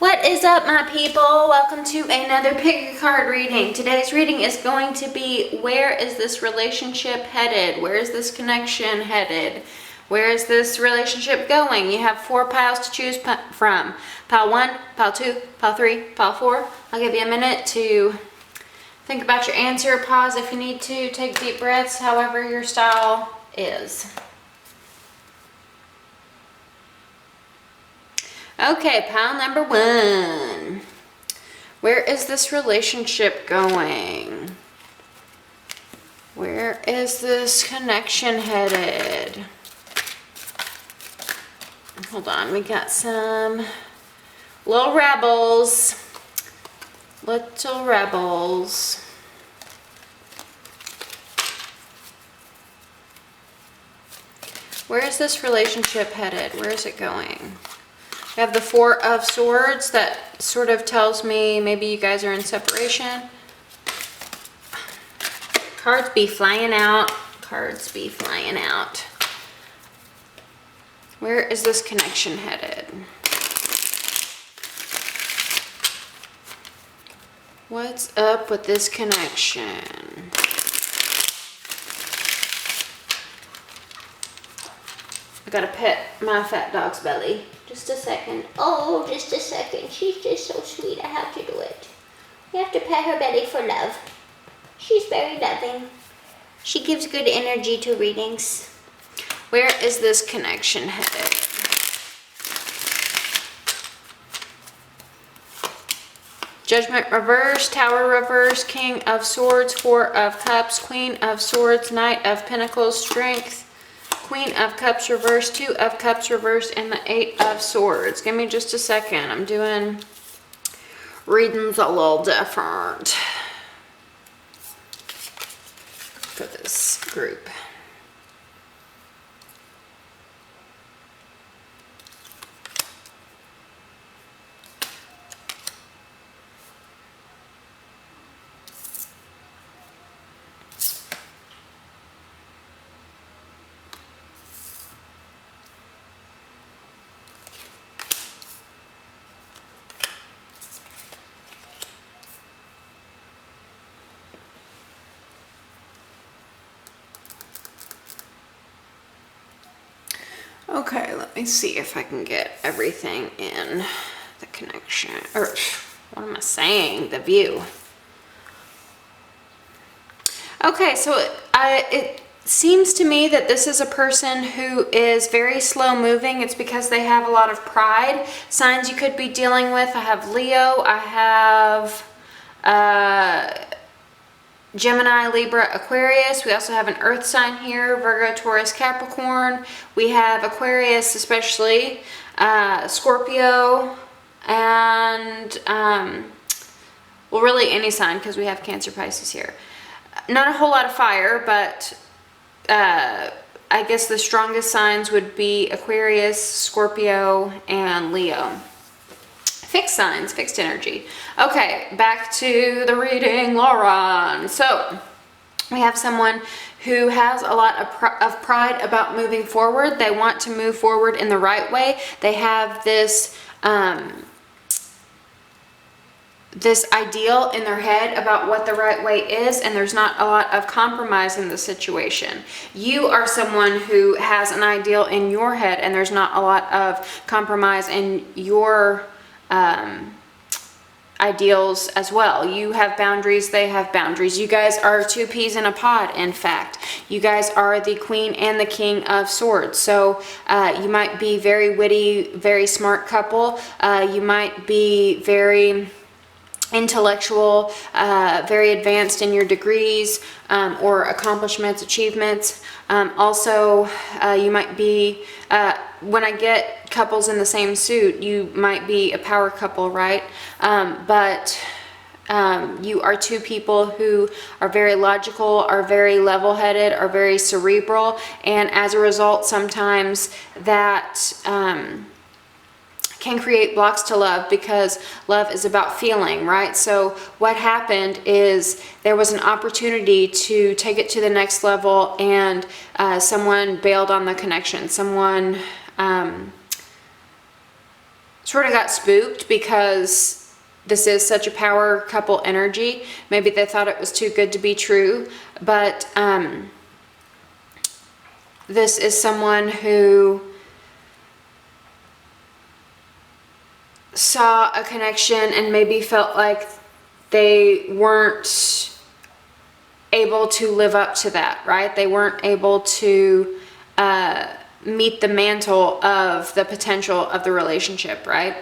What is up, my people? Welcome to another pick a card reading. Today's reading is going to be, where is this relationship headed? Where is this connection headed? Where is this relationship going? You have 4 piles to choose from. Pile 1, pile 2, pile 3, pile 4. I'll give you a minute to think about your answer. Pause if you need to. Take deep breaths, however your style is. Okay, pile number 1. Where is this relationship going? Where is this connection headed? Hold on, we got some little rebels. Little rebels. Where is this relationship headed? Where is it going? We have the 4 of Swords. That sort of tells me maybe you guys are in separation. Cards be flying out. Cards be flying out. Where is this connection headed? What's up with this connection? I gotta pet my fat dog's belly. Just a second. Oh, just a second. She's just so sweet. I have to do it. You have to pet her belly for love. She's very loving. She gives good energy to readings. Where is this connection headed? Judgment reverse, Tower reverse, King of Swords, 4 of Cups, Queen of Swords, Knight of Pentacles, Strength, Queen of Cups reverse, 2 of Cups reverse, and the 8 of Swords. Give me just a second. I'm doing readings a little different for this group. Okay, let me see if I can get everything in the connection, or what am I saying? The view. Okay, so it seems to me that this is a person who is very slow moving. It's because they have a lot of pride. Signs you could be dealing with, I have Leo, I have Gemini, Libra, Aquarius. We also have an earth sign here, Virgo, Taurus, Capricorn. We have Aquarius, especially Scorpio, and well, really any sign, because we have Cancer, Pisces here. Not a whole lot of fire, but I guess the strongest signs would be Aquarius, Scorpio, and Leo. Fixed signs, fixed energy. Okay, back to the reading, Lauren. So, we have someone who has a lot of pride about moving forward. They want to move forward in the right way. They have this this ideal in their head about what the right way is, and there's not a lot of compromise in the situation. You are someone who has an ideal in your head, and there's not a lot of compromise in your ideals as well. You have boundaries, they have boundaries. You guys are 2 peas in a pod, in fact. You guys are the Queen and the King of Swords. So you might be very witty, very smart couple. You might be very intellectual, very advanced in your degrees or accomplishments, achievements. Also, you might be, when I get couples in the same suit, you might be a power couple, right? But you are 2 people who are very logical, are very level-headed, are very cerebral, and as a result, sometimes that can create blocks to love, because love is about feeling, right? So what happened is there was an opportunity to take it to the next level, and someone bailed on the connection. Someone sort of got spooked because this is such a power couple energy. Maybe they thought it was too good to be true, but this is someone who saw a connection and maybe felt like they weren't able to live up to that, right? They weren't able to meet the mantle of the potential of the relationship, right?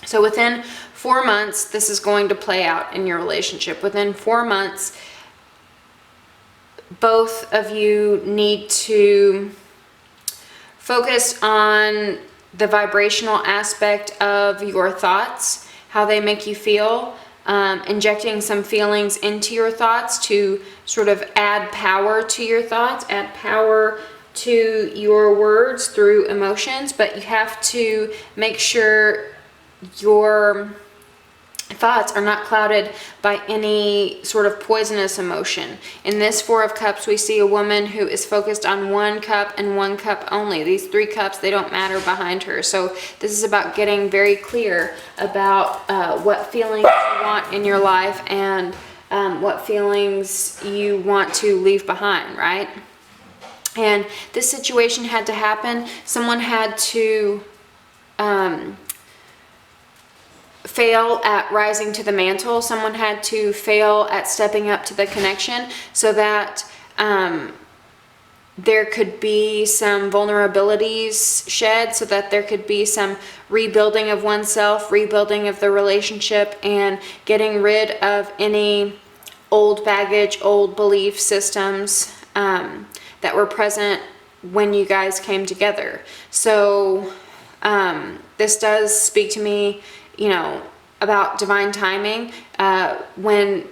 So within 4 months, this is going to play out in your relationship. Within 4 months, both of you need to focus on the vibrational aspect of your thoughts, how they make you feel, injecting some feelings into your thoughts to sort of add power to your thoughts, add power to your words through emotions, but you have to make sure your thoughts are not clouded by any sort of poisonous emotion. In this Four of Cups, we see a woman who is focused on 1 cup and 1 cup only. These 3 cups, they don't matter behind her. So this is about getting very clear about what feelings you want in your life and what feelings you want to leave behind, right? And this situation had to happen. Someone had to fail at rising to the mantle. Someone had to fail at stepping up to the connection so that there could be some vulnerabilities shed, so that there could be some rebuilding of oneself, rebuilding of the relationship, and getting rid of any old baggage, old belief systems that were present when you guys came together. So this does speak to me, you know, about divine timing, when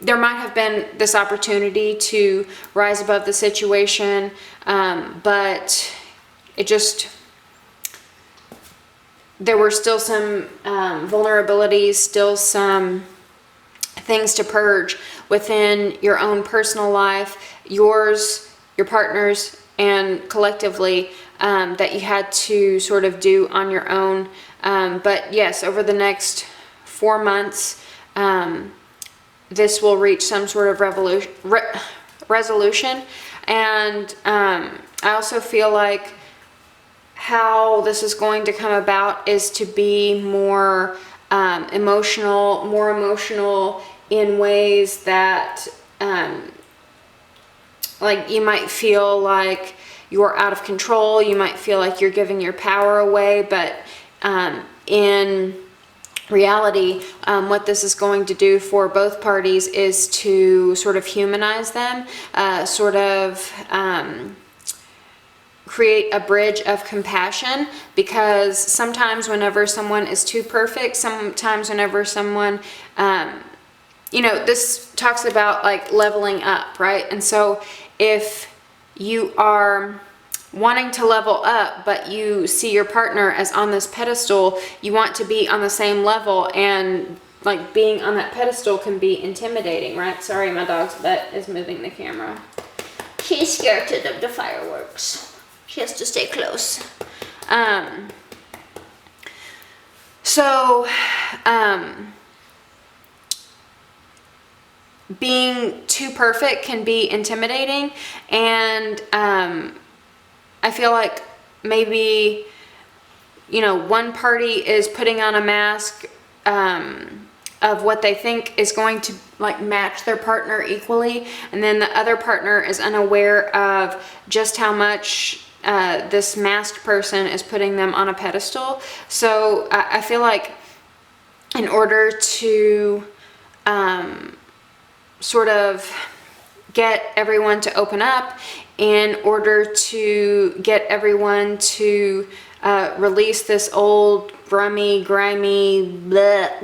there might have been this opportunity to rise above the situation, but it just, there were still some vulnerabilities, still some things to purge within your own personal life, yours, your partner's, and collectively, that you had to sort of do on your own. But yes, over the next 4 months, this will reach some sort of resolution. And I also feel like how this is going to come about is to be more emotional in ways that like you might feel like you're out of control, you might feel like you're giving your power away, but in reality, what this is going to do for both parties is to sort of humanize them, sort of create a bridge of compassion, because sometimes whenever someone is too perfect, sometimes whenever someone, you know, this talks about like leveling up, right? And so if you are wanting to level up, but you see your partner as on this pedestal, you want to be on the same level, and like being on that pedestal can be intimidating, right? Sorry, my dog's butt is moving the camera. She's scared of the fireworks. She has to stay close. Being too perfect can be intimidating, and I feel like maybe, you know, one party is putting on a mask of what they think is going to like match their partner equally, and then the other partner is unaware of just how much this masked person is putting them on a pedestal. So I feel like in order to sort of get everyone to open up, in order to get everyone to release this old, grimy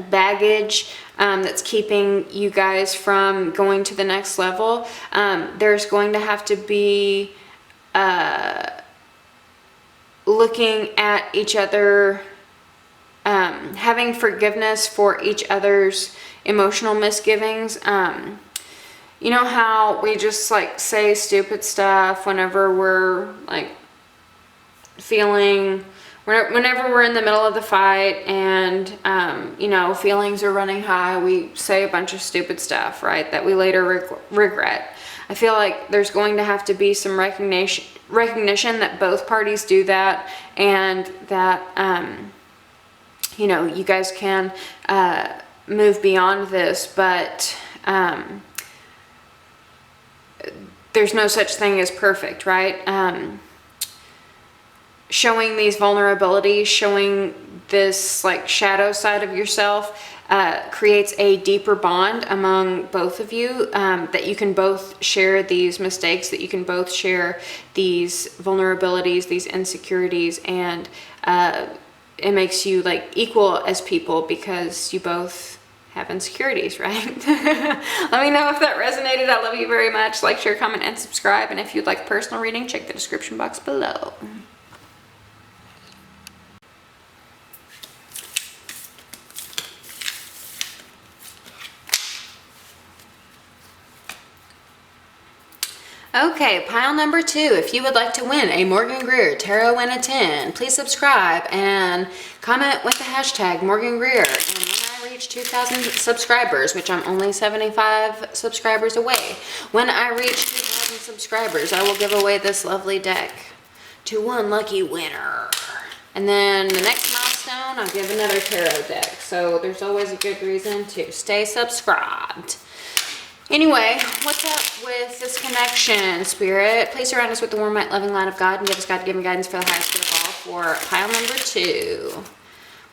baggage that's keeping you guys from going to the next level, there's going to have to be looking at each other, having forgiveness for each other's emotional misgivings. You know how we just like say stupid stuff whenever we're like feeling whenever we're in the middle of the fight and, you know, feelings are running high, we say a bunch of stupid stuff, right, that we later regret. I feel like there's going to have to be some recognition that both parties do that, and that, you know, you guys can move beyond this, but there's no such thing as perfect, right? Showing these vulnerabilities, showing this like shadow side of yourself creates a deeper bond among both of you, that you can both share these mistakes, that you can both share these vulnerabilities, these insecurities, and it makes you like equal as people because you both have insecurities, right? Let me know if that resonated. I love you very much. Like, share, comment, and subscribe. And if you'd like a personal reading, check the description box below. Okay, pile number 2. If you would like to win a Morgan-GREER Tarot in a 10, please subscribe and comment with the hashtag Morgan-GREER. And when I reach 2,000 subscribers, which I'm only 75 subscribers away, when I reach 2,000 subscribers, I will give away this lovely deck to one lucky winner. And then the next milestone, I'll give another tarot deck. So there's always a good reason to stay subscribed. Anyway, what's up with this connection, Spirit? Please surround us with the warm, light, loving light of God and give us God-given guidance for the highest good of all for pile number 2.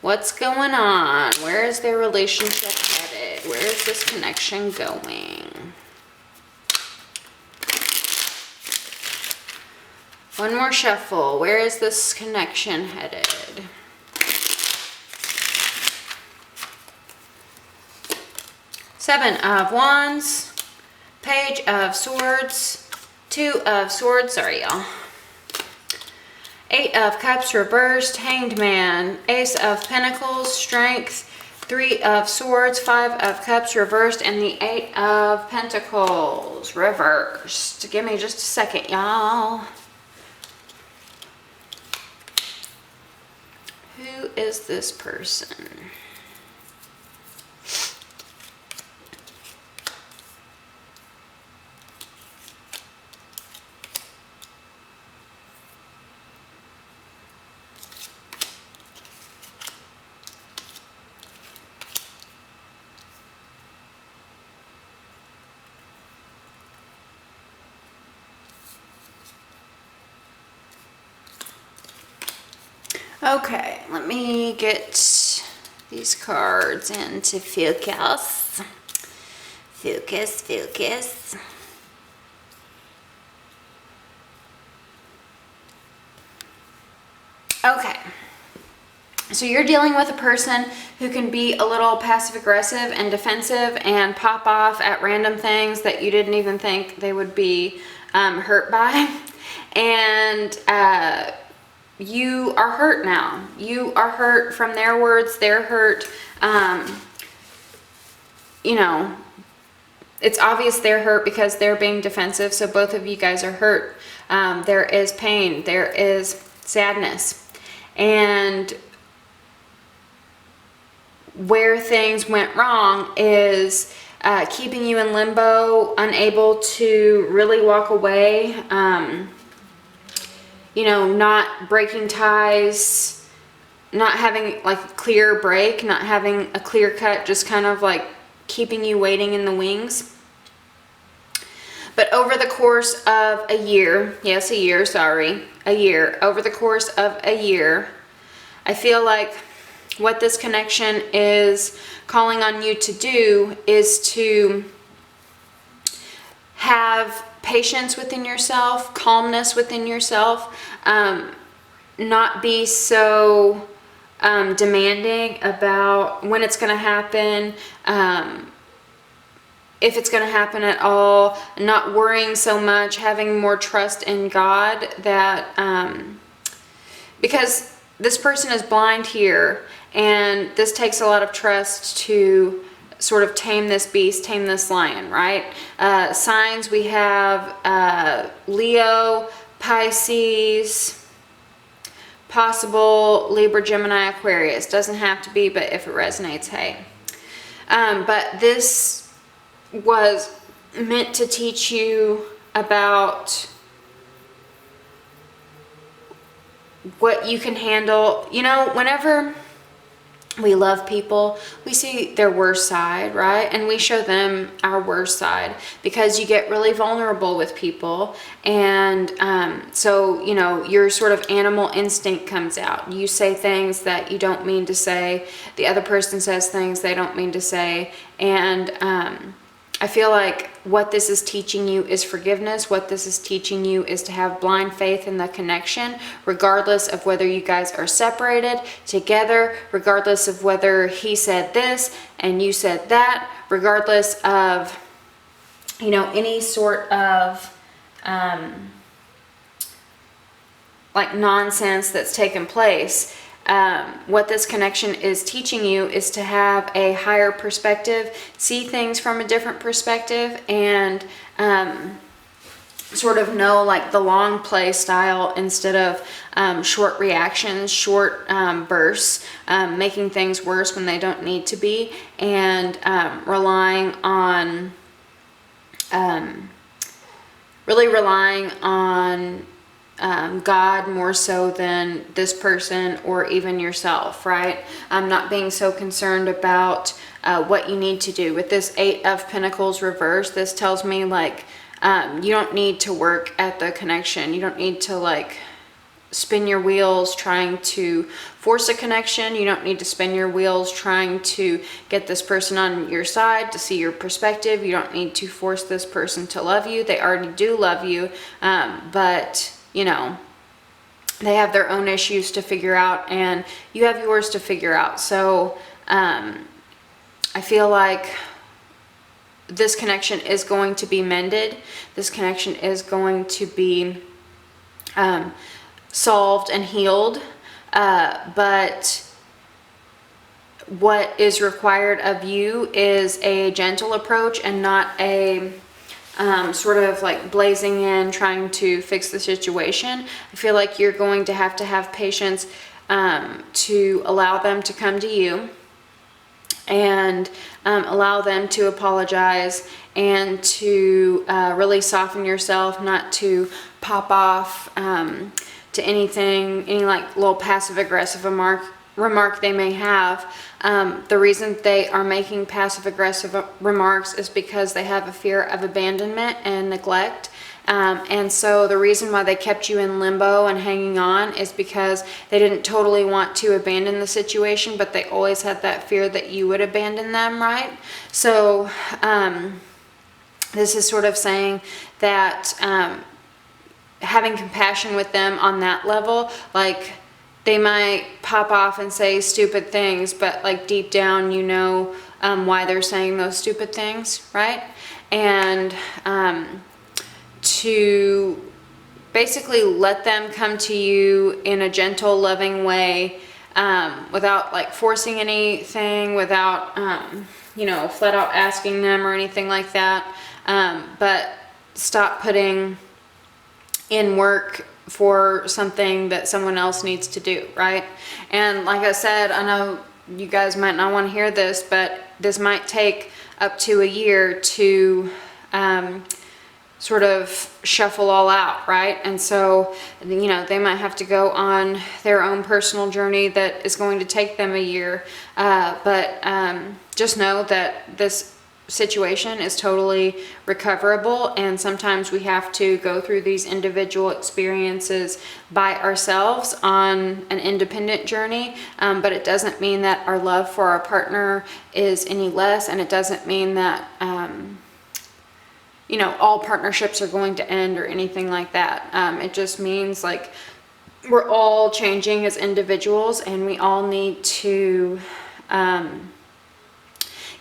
What's going on? Where is their relationship headed? Where is this connection going? One more shuffle. Where is this connection headed? Seven of Wands, Page of Swords, 2 of Swords, sorry y'all, 8 of Cups reversed, Hanged Man, Ace of Pentacles, Strength, 3 of Swords, 5 of Cups reversed, and the 8 of Pentacles reversed. Give me just a second, y'all. Who is this person? Okay, let me get these cards into focus. Focus, focus. Okay. So you're dealing with a person who can be a little passive aggressive and defensive and pop off at random things that you didn't even think they would be hurt by. And you are hurt now. You are hurt from their words. They're hurt. You know, it's obvious they're hurt because they're being defensive. So both of you guys are hurt. There is pain. There is sadness. And where things went wrong is keeping you in limbo, unable to really walk away. You know, not breaking ties, not having like a clear break, not having a clear cut, just kind of like keeping you waiting in the wings. But over the course of a year, yes, a year, sorry, a year, over the course of a year, I feel like what this connection is calling on you to do is to have patience within yourself, calmness within yourself, not be so demanding about when it's going to happen, if it's going to happen at all, not worrying so much, having more trust in God, that because this person is blind here, and this takes a lot of trust to sort of tame this beast, tame this lion, right? Signs, we have Leo, Pisces, possible Libra, Gemini, Aquarius. Doesn't have to be, but if it resonates, hey. But this was meant to teach you about what you can handle. You know, whenever we love people, we see their worst side, right? And we show them our worst side because you get really vulnerable with people. And so, you know, your sort of animal instinct comes out. You say things that you don't mean to say. The other person says things they don't mean to say. And I feel like what this is teaching you is forgiveness. What this is teaching you is to have blind faith in the connection, regardless of whether you guys are separated, together, regardless of whether he said this and you said that, regardless of, you know, any sort of like nonsense that's taken place. What this connection is teaching you is to have a higher perspective, see things from a different perspective, and sort of know like the long play style instead of short reactions, short bursts, making things worse when they don't need to be, and really relying on God more so than this person or even yourself, right? Not being so concerned about what you need to do. With this Eight of Pentacles reverse, this tells me like you don't need to work at the connection. You don't need to like spin your wheels trying to force a connection. You don't need to spin your wheels trying to get this person on your side, to see your perspective. You don't need to force this person to love you. They already do love you, but you know, they have their own issues to figure out and you have yours to figure out. So I feel like this connection is going to be mended. This connection is going to be solved and healed. But what is required of you is a gentle approach and not a sort of like blazing in, trying to fix the situation. I feel like you're going to have patience to allow them to come to you and allow them to apologize and to really soften yourself, not to pop off to anything, any like little passive aggressive remark they may have. The reason they are making passive aggressive remarks is because they have a fear of abandonment and neglect. And so the reason why they kept you in limbo and hanging on is because they didn't totally want to abandon the situation, but they always had that fear that you would abandon them, right? So this is sort of saying that having compassion with them on that level, like they might pop off and say stupid things, but like deep down, you know why they're saying those stupid things, right? And to basically let them come to you in a gentle, loving way, without like forcing anything, without, you know, flat out asking them or anything like that. But stop putting in work for something that someone else needs to do, right? And like I said, I know you guys might not want to hear this, but this might take up to a year to sort of shuffle all out, right? And so, you know, they might have to go on their own personal journey that is going to take them a year. But just know that this situation is totally recoverable, and sometimes we have to go through these individual experiences by ourselves on an independent journey, but it doesn't mean that our love for our partner is any less, and it doesn't mean that you know, all partnerships are going to end or anything like that. It just means like we're all changing as individuals, and we all need to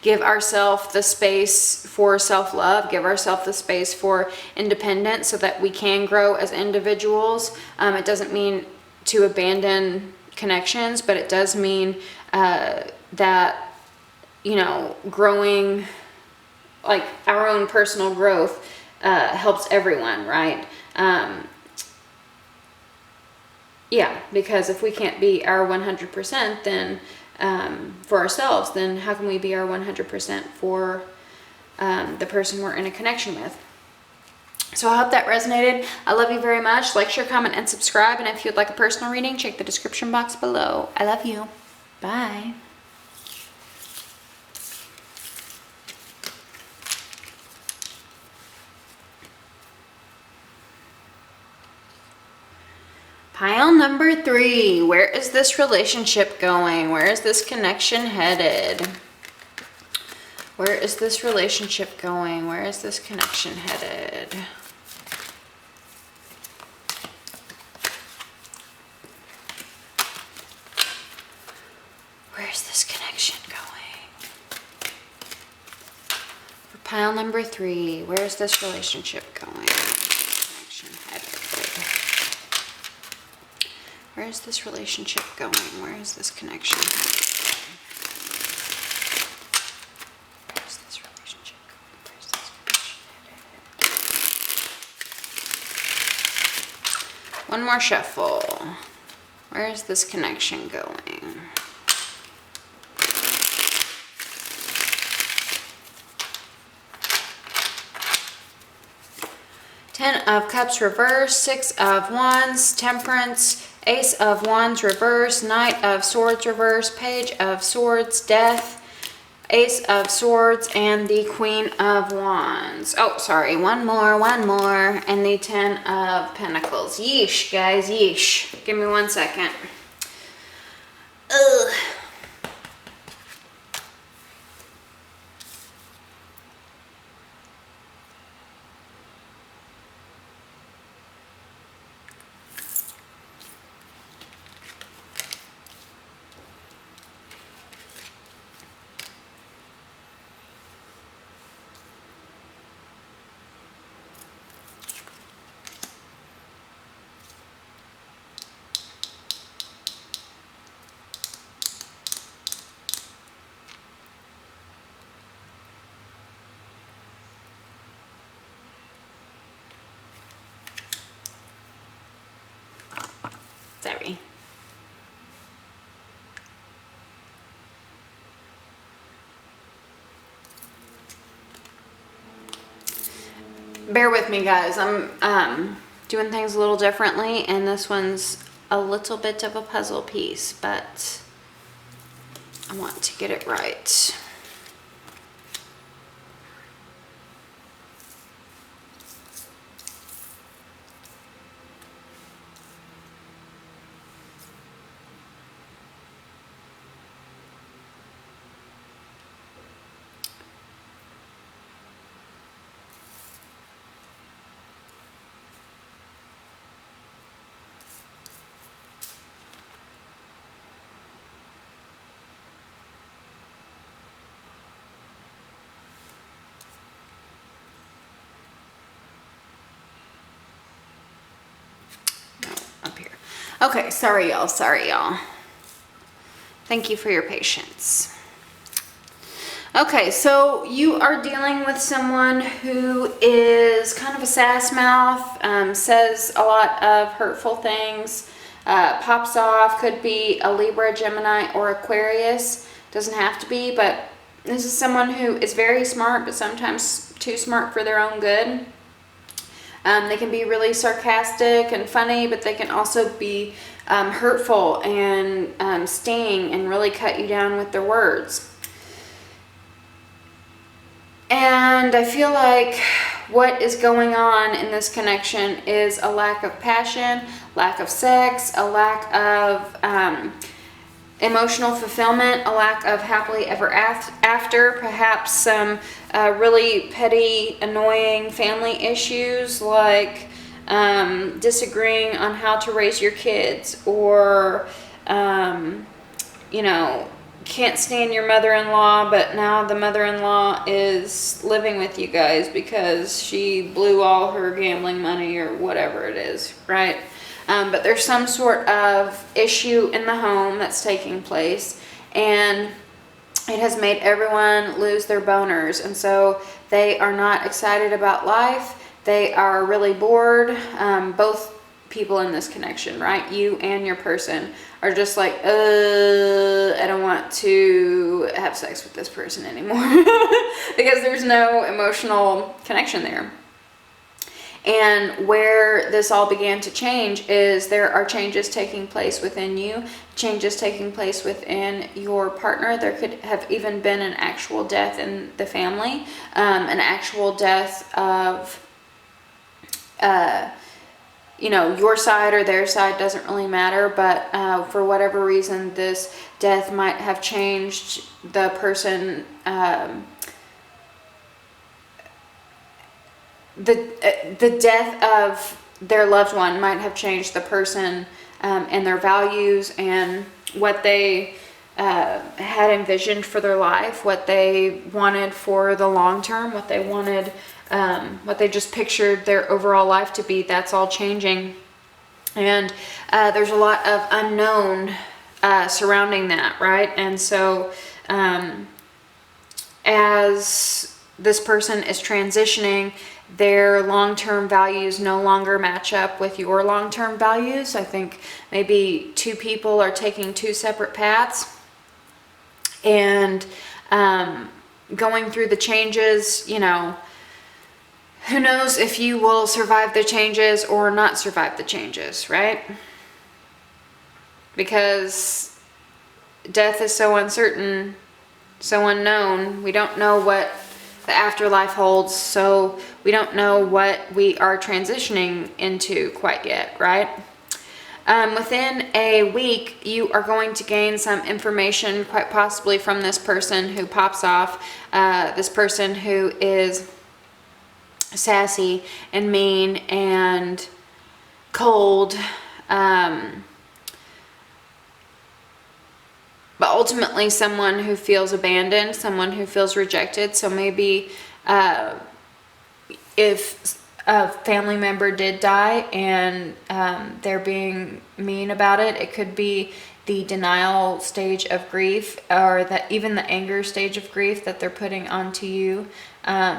give ourselves the space for self-love, give ourselves the space for independence so that we can grow as individuals. It doesn't mean to abandon connections, but it does mean that, you know, growing, like our own personal growth, helps everyone, right? Yeah, because if we can't be our 100%, then for ourselves, then how can we be our 100% for the person we're in a connection with? So I hope that resonated. I love you very much. Like, share, comment, and subscribe. And if you'd like a personal reading, check the description box below. I love you. Bye. Pile number 3. Where is this relationship going? Where is this connection headed? Where is this relationship going? Where is this connection headed? Where is this connection going? For pile number 3, where is this relationship going? Connection headed. Where is this relationship going? Where is this connection headed? Where is this relationship going? Where is this connection headed? One more shuffle. Where is this connection going? Ten of Cups reverse, Six of Wands, Temperance, Ace of Wands reverse, Knight of Swords reverse, Page of Swords, Death, Ace of Swords, and the Queen of Wands. Oh, sorry, one more, and the Ten of Pentacles. Yeesh, guys, yeesh. Give me 1 second. Ugh. Sorry. Bear with me, guys. I'm doing things a little differently, and this one's a little bit of a puzzle piece, but I want to get it right. Up here. Okay, sorry y'all, Thank you for your patience. Okay, so you are dealing with someone who is kind of a sass mouth, says a lot of hurtful things, pops off, could be a Libra, Gemini, or Aquarius. Doesn't have to be, but this is someone who is very smart, but sometimes too smart for their own good. They can be really sarcastic and funny, but they can also be hurtful and sting and really cut you down with their words. And I feel like what is going on in this connection is a lack of passion, lack of sex, a lack of emotional fulfillment, a lack of happily ever after, perhaps some really petty, annoying family issues like disagreeing on how to raise your kids, or you know, can't stand your mother-in-law, but now the mother-in-law is living with you guys because she blew all her gambling money or whatever it is, right? But there's some sort of issue in the home that's taking place, and it has made everyone lose their boners, and so they are not excited about life. They are really bored. Both people in this connection, right? You and your person are just like, I don't want to have sex with this person anymore because there's no emotional connection there. And where this all began to change is there are changes taking place within you, changes taking place within your partner. There could have even been an actual death in the family, an actual death of, you know, your side or their side, doesn't really matter, but for whatever reason, this death might have changed the person, the death of their loved one might have changed the person and their values and what they had envisioned for their life, what they wanted for the long term, what they wanted, what they just pictured their overall life to be. That's all changing. And there's a lot of unknown surrounding that, right? And so as this person is transitioning, their long-term values no longer match up with your long-term values. I think maybe two people are taking two separate paths, and going through the changes, you know, who knows if you will survive the changes or not survive the changes, right? Because death is so uncertain, so unknown. We don't know what the afterlife holds, so we don't know what we are transitioning into quite yet, right? Within a week, you are going to gain some information, quite possibly from this person who pops off, this person who is sassy and mean and cold, but ultimately someone who feels abandoned, someone who feels rejected. So maybe if a family member did die and they're being mean about it, it could be the denial stage of grief, or that even the anger stage of grief that they're putting onto you.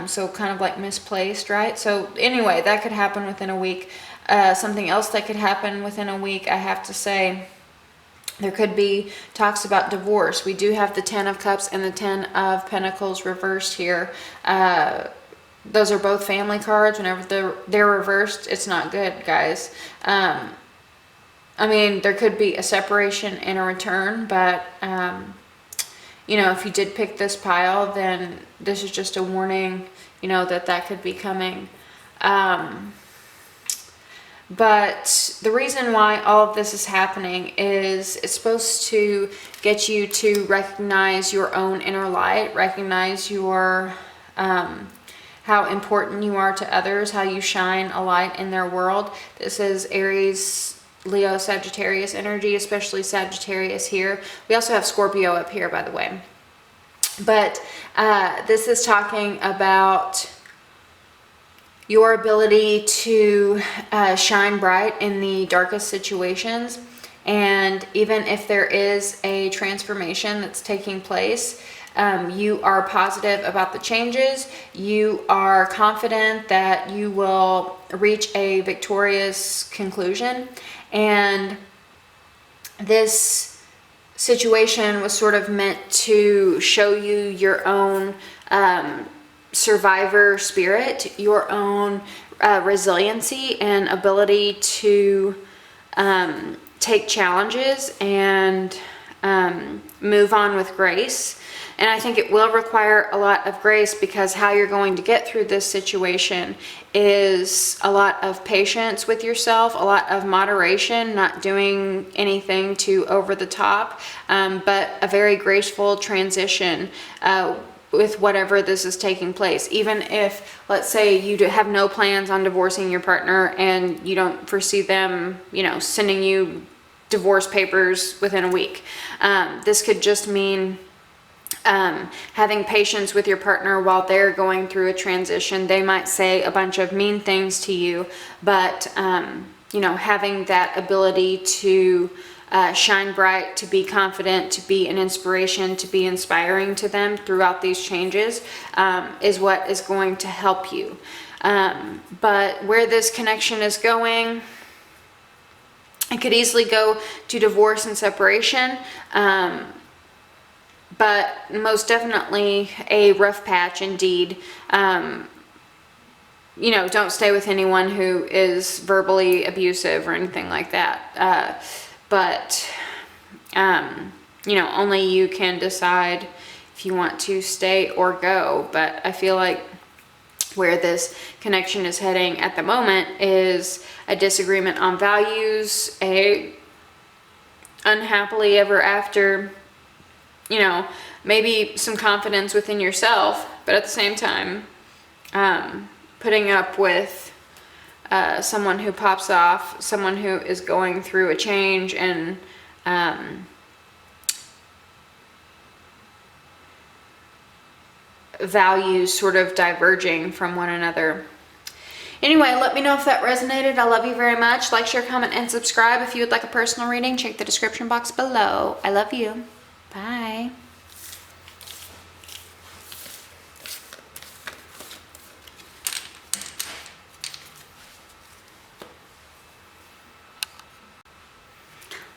So kind of like misplaced, right? So anyway, that could happen within a week. Something else that could happen within a week, I have to say, there could be talks about divorce. We do have the 10 of Cups and the 10 of Pentacles reversed here. Those are both family cards. Whenever they're reversed, it's not good, guys. I mean, there could be a separation and a return, but, you know, if you did pick this pile, then this is just a warning, you know, that could be coming. But the reason why all of this is happening is it's supposed to get you to recognize your own inner light, recognize your, how important you are to others, how you shine a light in their world. This is Aries, Leo, Sagittarius energy, especially Sagittarius here. We also have Scorpio up here, by the way. But this is talking about your ability to shine bright in the darkest situations. And even if there is a transformation that's taking place, you are positive about the changes. You are confident that you will reach a victorious conclusion. And this situation was sort of meant to show you your own survivor spirit, your own resiliency and ability to take challenges and move on with grace. And I think it will require a lot of grace, because how you're going to get through this situation is a lot of patience with yourself, a lot of moderation, not doing anything too over the top, but a very graceful transition with whatever this is taking place. Even if, let's say, you have no plans on divorcing your partner and you don't foresee them, you know, sending you divorce papers within a week. This could just mean having patience with your partner while they're going through a transition. They might say a bunch of mean things to you, but you know, having that ability to shine bright, to be confident, to be an inspiration, to be inspiring to them throughout these changes is what is going to help you. But where this connection is going, It could easily go to divorce and separation, but most definitely a rough patch indeed. You know, don't stay with anyone who is verbally abusive or anything like that. You know, only you can decide if you want to stay or go. But I feel like where this connection is heading at the moment is a disagreement on values, a unhappily ever after, you know, maybe some confidence within yourself, but at the same time, putting up with someone who pops off, someone who is going through a change, and values sort of diverging from one another. Anyway, let me know if that resonated. I love you very much. Like, share, comment, and subscribe. If you would like a personal reading, check the description box below. I love you. Bye.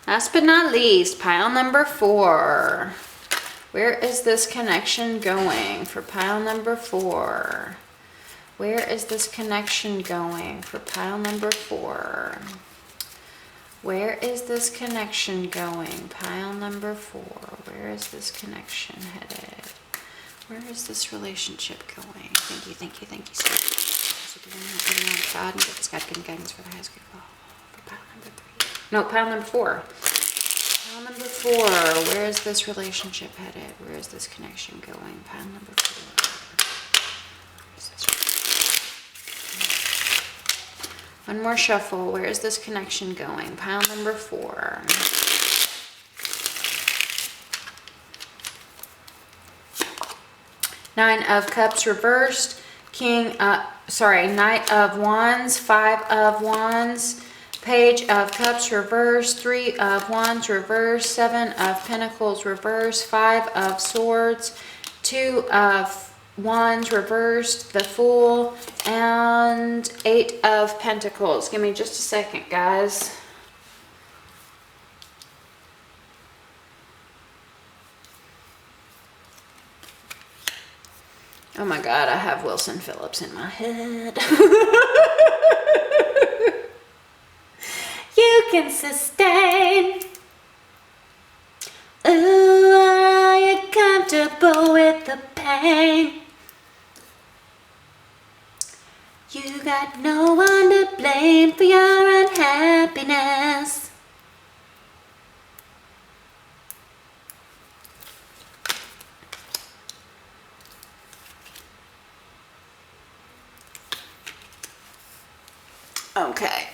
Last but not least, pile number 4. Where is this connection going for pile number 4? Where is this connection going for pile number 4? Where is this connection going? Pile number 4. Where is this connection headed? Where is this relationship going? Thank you, thank you, thank you so much. So God and give us God good guidance for the highest good for pile number 3. No, pile number 4. Pile number 4. Where is this relationship headed? Where is this connection going? Pile number 4. One more shuffle. Where is this connection going? Pile number 4. Nine of Cups reversed. Knight of Wands, 5 of Wands, Page of Cups reversed, 3 of Wands reversed, 7 of Pentacles reversed, 5 of Swords, 2 of Wands reversed, the Fool, and 8 of Pentacles. Give me just a second, guys. Oh my God, I have Wilson Phillips in my head. You can sustain. Ooh, are you comfortable with the pain? You got no one to blame for your unhappiness. Okay.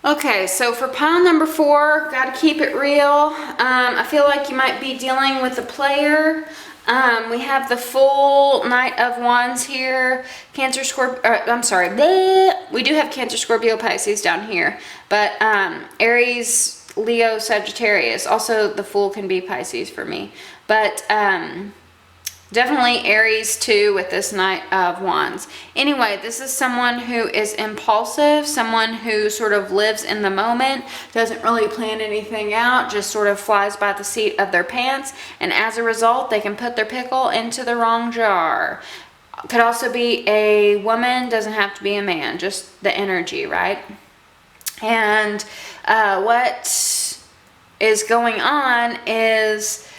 Okay, so for pile number 4, gotta keep it real. I feel like you might be dealing with a player. We have the full Knight of Wands here. Cancer, Scorpio, I'm sorry. Bleh. We do have Cancer, Scorpio, Pisces down here. But Aries, Leo, Sagittarius. Also, the Fool can be Pisces for me. But definitely Aries too with this Knight of Wands. Anyway, this is someone who is impulsive, someone who sort of lives in the moment, doesn't really plan anything out, just sort of flies by the seat of their pants, and as a result, they can put their pickle into the wrong jar. Could also be a woman, doesn't have to be a man, just the energy, right? And what is going on is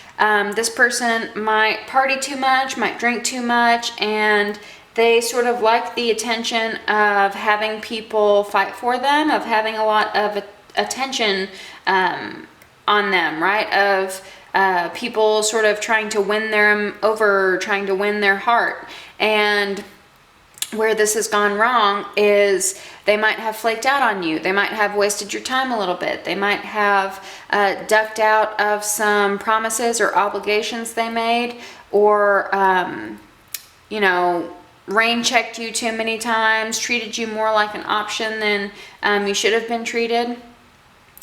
this person might party too much, might drink too much, and they sort of like the attention of having people fight for them, of having a lot of attention on them, right? Of people sort of trying to win them over, trying to win their heart. And where this has gone wrong is they might have flaked out on you. They might have wasted your time a little bit. They might have ducked out of some promises or obligations they made, or, you know, rain checked you too many times, treated you more like an option than you should have been treated.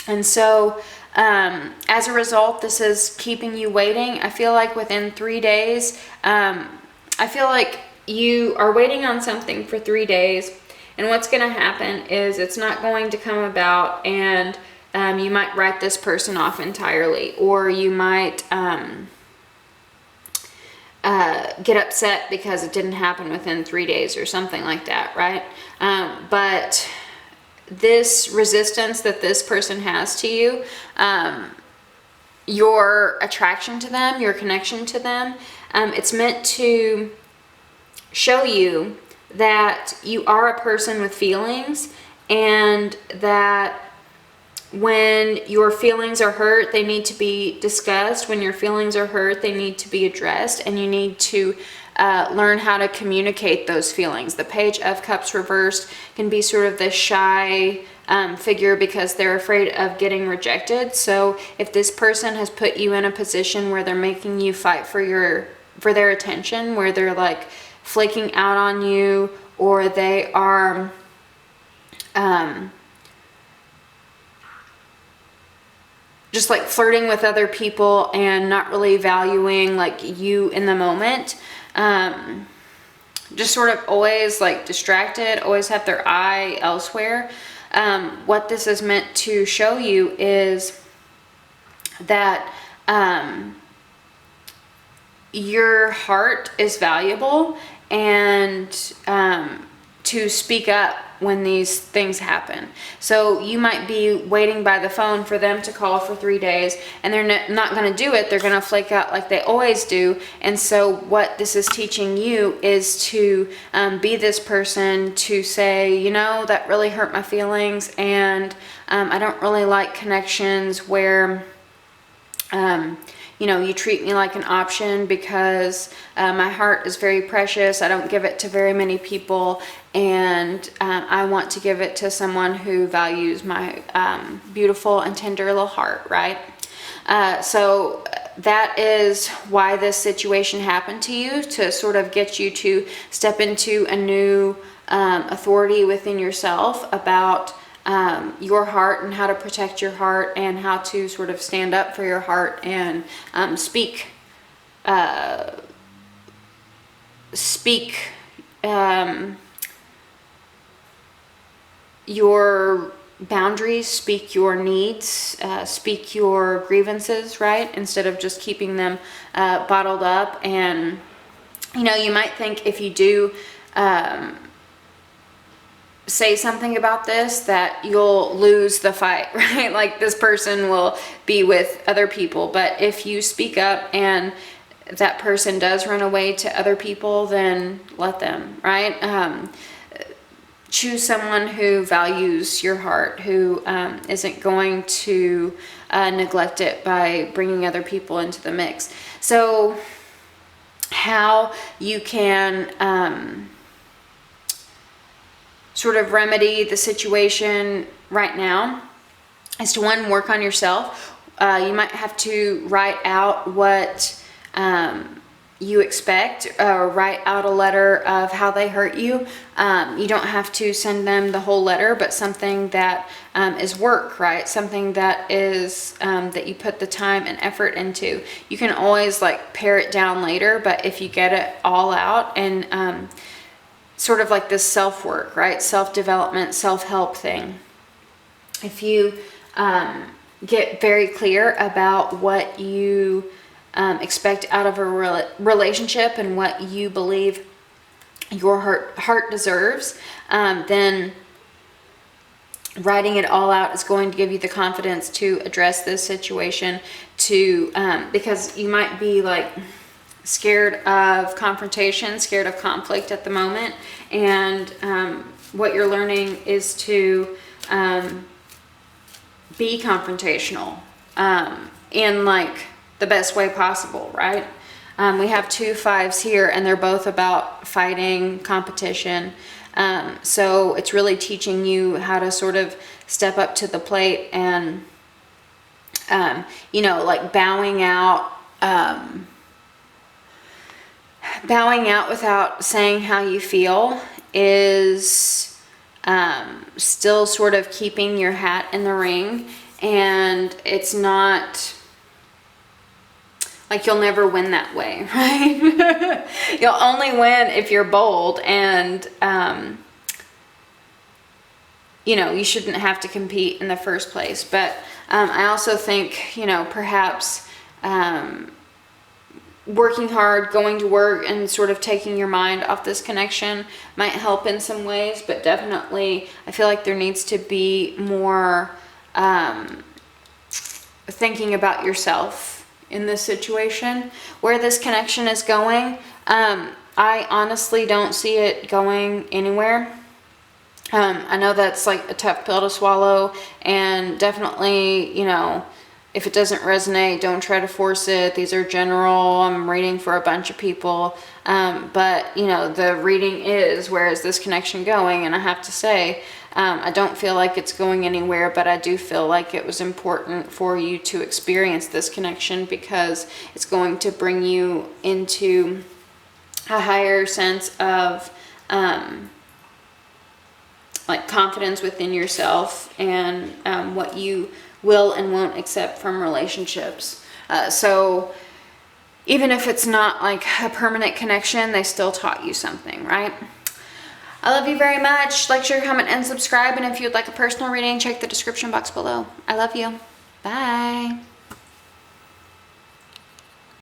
And so As a result, this is keeping you waiting. I feel like within 3 days, I feel like you are waiting on something for 3 days, and what's going to happen is it's not going to come about, and you might write this person off entirely, or you might get upset because it didn't happen within 3 days or something like that, right? But this resistance that this person has to you, your attraction to them, your connection to them, it's meant to show you that you are a person with feelings, and that when your feelings are hurt, they need to be discussed. When your feelings are hurt, they need to be addressed, and you need to learn how to communicate those feelings. The Page of Cups reversed can be sort of this shy figure because they're afraid of getting rejected. So if this person has put you in a position where they're making you fight for their attention, where they're like flaking out on you, or they are just like flirting with other people and not really valuing like you in the moment, just sort of always like distracted, always have their eye elsewhere. What this is meant to show you is that your heart is valuable, and to speak up when these things happen. So you might be waiting by the phone for them to call for 3 days, and they're not going to do it. They're going to flake out like they always do. And so what this is teaching you is to be this person to say, you know, that really hurt my feelings, and I don't really like connections where you know, you treat me like an option, because my heart is very precious. I don't give it to very many people, and I want to give it to someone who values my beautiful and tender little heart, right? So that is why this situation happened to you, to sort of get you to step into a new authority within yourself about your heart, and how to protect your heart, and how to sort of stand up for your heart, and speak your boundaries, speak your needs, speak your grievances, right? Instead of just keeping them bottled up. And you know, you might think if you do say something about this, that you'll lose the fight, right? Like this person will be with other people. But if you speak up and that person does run away to other people, then let them, right? Choose someone who values your heart, who isn't going to neglect it by bringing other people into the mix. So how you can sort of remedy the situation right now is to, one, work on yourself. You might have to write out what you expect, or write out a letter of how they hurt you. You don't have to send them the whole letter, but something that is work, right? Something that is that you put the time and effort into. You can always like pare it down later, but if you get it all out, and sort of like this self-work, right? Self-development, self-help thing. If you get very clear about what you expect out of a relationship, and what you believe your heart deserves, then writing it all out is going to give you the confidence to address this situation, to because you might be like scared of confrontation, scared of conflict at the moment, and what you're learning is to be confrontational in like the best way possible, right? We have 2 5s here, and they're both about fighting, competition. So it's really teaching you how to sort of step up to the plate, and you know, like bowing out without saying how you feel is still sort of keeping your hat in the ring, and it's not like you'll never win that way, right? You'll only win if you're bold, and you know, you shouldn't have to compete in the first place. But I also think, you know, perhaps working hard, going to work, and sort of taking your mind off this connection might help in some ways. But definitely, I feel like there needs to be more thinking about yourself in this situation. Where this connection is going, I honestly don't see it going anywhere. I know that's like a tough pill to swallow, and definitely, you know, if it doesn't resonate, don't try to force it. These are general. I'm reading for a bunch of people. But, you know, the reading is, where is this connection going? And I have to say, I don't feel like it's going anywhere, but I do feel like it was important for you to experience this connection, because it's going to bring you into a higher sense of like confidence within yourself, and what you will and won't accept from relationships. So even if it's not like a permanent connection, they still taught you something, right? I love you very much. Like, share, comment, and subscribe. And if you'd like a personal reading, check the description box below. I love you. Bye.